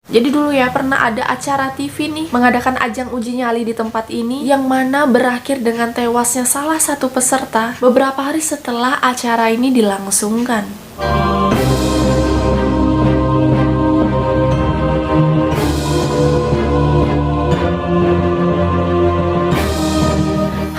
Jadi dulu ya pernah ada acara TV nih mengadakan ajang uji nyali di tempat ini, yang mana berakhir dengan tewasnya salah satu peserta beberapa hari setelah acara ini dilangsungkan.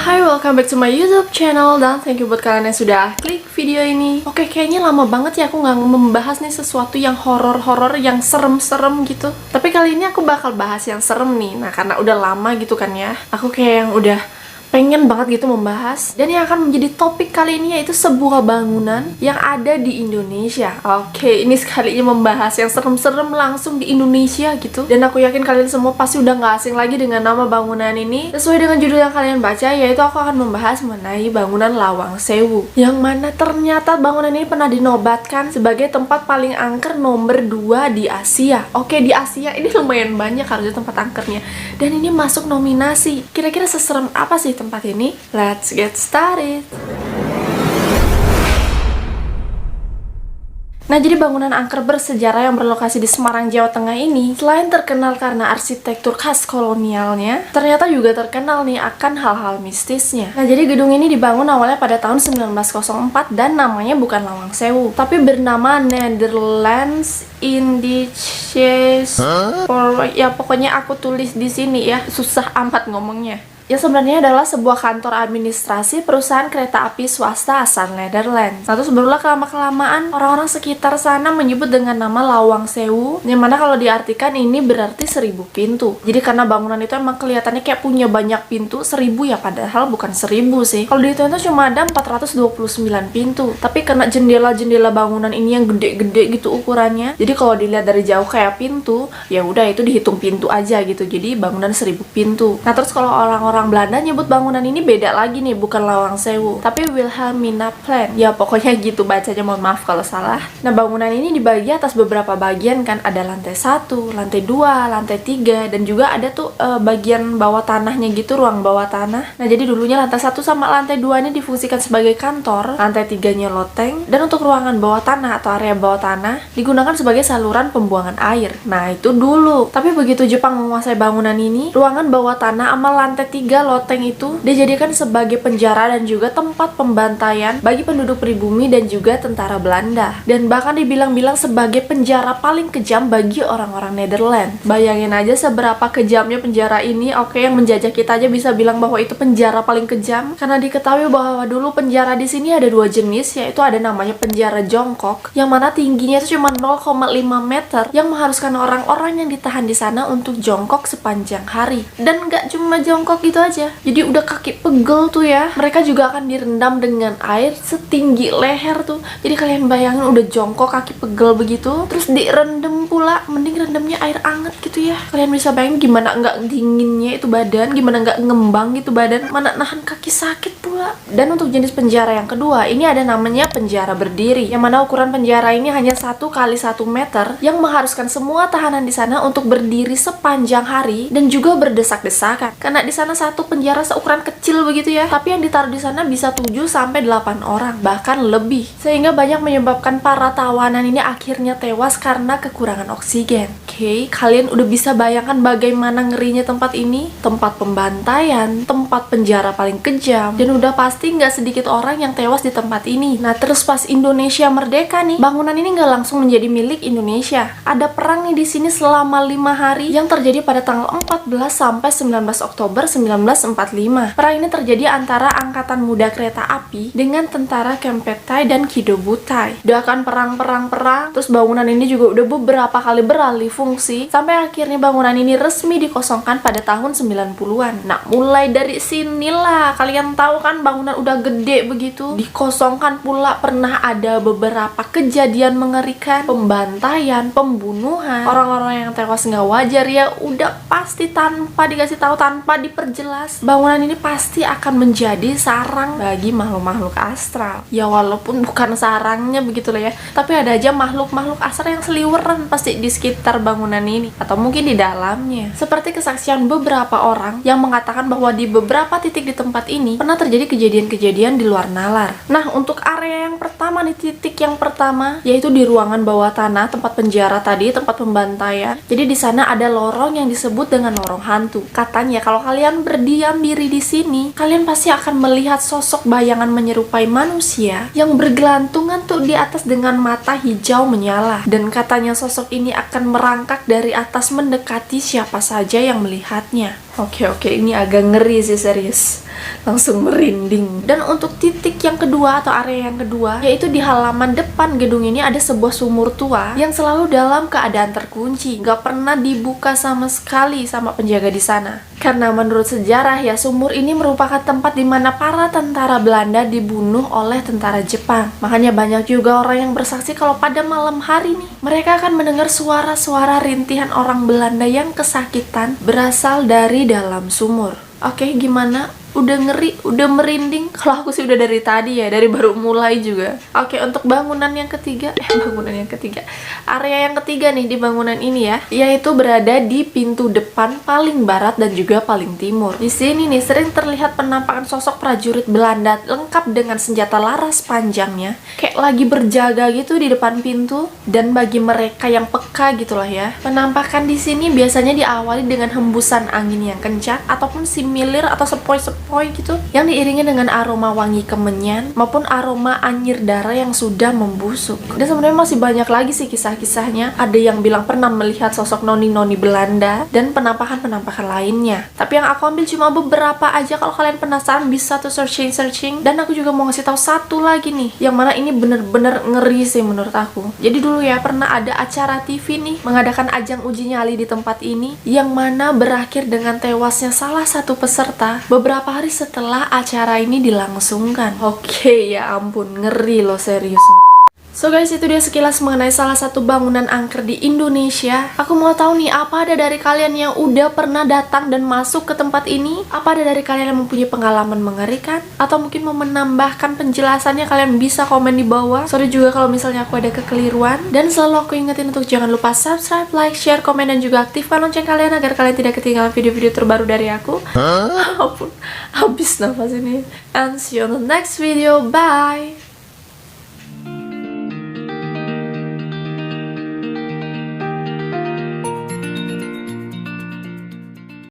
Hai, welcome back to my YouTube channel, dan thank you buat kalian yang sudah klik video ini. Oke, kayaknya lama banget ya aku nggak membahas nih sesuatu yang horor-horor, yang serem-serem gitu. Tapi kali ini aku bakal bahas yang serem nih. Nah, karena udah lama gitu kan ya, aku kayak yang udah pengen banget gitu membahas. Dan yang akan menjadi topik kali ini yaitu sebuah bangunan yang ada di Indonesia. Oke, ini sekalinya membahas yang serem-serem langsung di Indonesia gitu. Dan aku yakin kalian semua pasti udah gak asing lagi dengan nama bangunan ini. Sesuai dengan judul yang kalian baca, yaitu aku akan membahas mengenai bangunan Lawang Sewu, yang mana ternyata bangunan ini pernah dinobatkan sebagai tempat paling angker nomor 2 di Asia. Oke, di Asia ini lumayan banyak harusnya tempat angkernya, dan ini masuk nominasi. Kira-kira seserem apa sih tempat ini? Let's get started. Nah, jadi bangunan angker bersejarah yang berlokasi di Semarang, Jawa Tengah ini, selain terkenal karena arsitektur khas kolonialnya, ternyata juga terkenal nih akan hal-hal mistisnya. Nah, jadi gedung ini dibangun awalnya pada tahun 1904 dan namanya bukan Lawang Sewu, tapi bernama Nederlands Indisches. Ya, pokoknya aku tulis di sini ya, susah amat ngomongnya. Yang sebenarnya adalah sebuah kantor administrasi perusahaan kereta api swasta asal Nederland. Nah, terus barulah kelamaan orang-orang sekitar sana menyebut dengan nama Lawang Sewu, yang mana kalau diartikan ini berarti 1000 pintu. Jadi karena bangunan itu emang kelihatannya kayak punya banyak pintu, 1000 ya, padahal bukan 1000 sih. Kalau dihitung itu cuma ada 429 pintu. Tapi karena jendela-jendela bangunan ini yang gede-gede gitu ukurannya, jadi kalau dilihat dari jauh kayak pintu, ya udah itu dihitung pintu aja gitu. Jadi bangunan 1000 pintu. Nah, terus kalau orang Belanda nyebut bangunan ini beda lagi nih, bukan Lawang Sewu, tapi Wilhelminaplein. Ya pokoknya gitu bacanya, mohon maaf kalau salah. Nah, bangunan ini dibagi atas beberapa bagian kan, ada lantai 1, lantai 2, lantai 3, dan juga ada tuh bagian bawah tanahnya gitu, ruang bawah tanah. Nah, jadi dulunya lantai 1 sama lantai 2 ini difungsikan sebagai kantor, lantai 3-nya loteng, dan untuk ruangan bawah tanah atau area bawah tanah digunakan sebagai saluran pembuangan air. Nah, itu dulu. Tapi begitu Jepang menguasai bangunan ini, ruangan bawah tanah sama lantai 3 loteng itu dijadikan sebagai penjara dan juga tempat pembantaian bagi penduduk pribumi dan juga tentara Belanda, dan bahkan dibilang-bilang sebagai penjara paling kejam bagi orang-orang Nederland. Bayangin aja seberapa kejamnya penjara ini. Oke, yang menjajah kita aja bisa bilang bahwa itu penjara paling kejam, karena diketahui bahwa dulu penjara di sini ada 2 jenis, yaitu ada namanya penjara jongkok, yang mana tingginya itu cuma 0,5 meter, yang mengharuskan orang-orang yang ditahan di sana untuk jongkok sepanjang hari. Dan nggak cuma jongkok gitu aja, jadi udah kaki pegel tuh ya, mereka juga akan direndam dengan air setinggi leher tuh. Jadi kalian bayangin udah jongkok kaki pegel begitu, terus direndam pula, mending rendamnya air anget gitu ya. Kalian bisa bayangin gimana nggak dinginnya itu badan, gimana nggak ngembang gitu badan, mana nahan kaki sakit pula. Dan untuk jenis penjara yang kedua, ini ada namanya penjara berdiri, yang mana ukuran penjara ini hanya 1 kali 1 meter, yang mengharuskan semua tahanan di sana untuk berdiri sepanjang hari dan juga berdesak-desakan, karena di sana satu penjara seukuran kecil begitu ya, tapi yang ditaruh di sana bisa 7-8 orang, bahkan lebih, sehingga banyak menyebabkan para tawanan ini akhirnya tewas karena kekurangan oksigen. Oke, kalian udah bisa bayangkan bagaimana ngerinya tempat ini, tempat pembantaian, tempat penjara paling kejam, dan udah pasti nggak sedikit orang yang tewas di tempat ini. Nah, terus pas Indonesia merdeka nih, bangunan ini nggak langsung menjadi milik Indonesia. Ada perang nih di sini selama 5 hari yang terjadi pada tanggal 14 sampai 19 Oktober 1945. Perang ini terjadi antara Angkatan Muda Kereta Api dengan tentara Kempeitai dan Kidobutai. Udah kan perang, terus bangunan ini juga udah beberapa kali beralih fungsi, sampai akhirnya bangunan ini resmi dikosongkan pada tahun 90-an. Nah, mulai dari sinilah kalian tahu kan, bangunan udah gede begitu, dikosongkan pula. Pernah ada beberapa kejadian mengerikan, pembantaian, pembunuhan, orang-orang yang tewas nggak wajar ya, udah pasti tanpa dikasih tahu, tanpa diperjelas, bangunan ini pasti akan menjadi sarang bagi makhluk-makhluk astral. Ya walaupun bukan sarangnya begitulah ya, tapi ada aja makhluk-makhluk asar yang seliweran pasti di sekitar bangunan ini atau mungkin di dalamnya. Seperti kesaksian beberapa orang yang mengatakan bahwa di beberapa titik di tempat ini pernah terjadi kejadian-kejadian di luar nalar. Nah, untuk area yang pertama nih, titik yang pertama yaitu di ruangan bawah tanah tempat penjara tadi, tempat pembantaian. Jadi di sana ada lorong yang disebut dengan lorong hantu. Katanya kalau kalian berdiam diri di sini, kalian pasti akan melihat sosok bayangan menyerupai manusia yang bergelantungan tuh di atas dengan mata hijau menyala. Dan katanya sosok ini akan merangkak dari atas mendekati siapa saja yang melihatnya. Oke, ini agak ngeri sih, serius. Langsung merinding. Dan untuk titik yang kedua atau area yang kedua, yaitu di halaman depan gedung ini ada sebuah sumur tua yang selalu dalam keadaan terkunci, nggak pernah dibuka sama sekali sama penjaga di sana. Karena menurut sejarah ya, sumur ini merupakan tempat di mana para tentara Belanda dibunuh oleh tentara Jepang. Makanya banyak juga orang yang bersaksi kalau pada malam hari nih, mereka akan mendengar suara-suara rintihan orang Belanda yang kesakitan berasal dari dalam sumur. Oke, gimana? Udah ngeri, udah merinding? Kalau aku sih udah dari tadi ya, dari baru mulai juga. Oke, untuk bangunan yang ketiga, area yang ketiga nih di bangunan ini ya, yaitu berada di pintu depan paling barat dan juga paling timur. Di sini nih sering terlihat penampakan sosok prajurit Belanda lengkap dengan senjata laras panjangnya, kayak lagi berjaga gitu di depan pintu. Dan bagi mereka yang peka gitulah ya, penampakan di sini biasanya diawali dengan hembusan angin yang kencang ataupun similir atau sepoi-sepoi gitu yang diiringi dengan aroma wangi kemenyan maupun aroma anyir darah yang sudah membusuk. Dan sebenarnya masih banyak lagi sih kisah-kisahnya. Ada yang bilang pernah melihat sosok noni-noni Belanda dan penampakan-penampakan lainnya. Tapi yang aku ambil cuma beberapa aja. Kalau kalian penasaran bisa tuh searching. Dan aku juga mau ngasih tahu satu lagi nih, yang mana ini bener-bener ngeri sih menurut aku. Jadi dulu ya pernah ada acara TV nih mengadakan ajang uji nyali di tempat ini, yang mana berakhir dengan tewasnya salah satu peserta beberapa hari setelah acara ini dilangsungkan. Oke, ya ampun, ngeri loh, serius. So guys, itu dia sekilas mengenai salah satu bangunan angker di Indonesia. Aku mau tahu nih, apa ada dari kalian yang udah pernah datang dan masuk ke tempat ini? Apa ada dari kalian yang mempunyai pengalaman mengerikan? Atau mungkin mau menambahkan penjelasannya? Kalian bisa komen di bawah. Sorry juga kalau misalnya aku ada kekeliruan. Dan selalu aku ingetin untuk jangan lupa subscribe, like, share, komen, dan juga aktifkan lonceng kalian agar kalian tidak ketinggalan video-video terbaru dari aku. Ampun, habis nafas ini. And see you on the next video. Bye!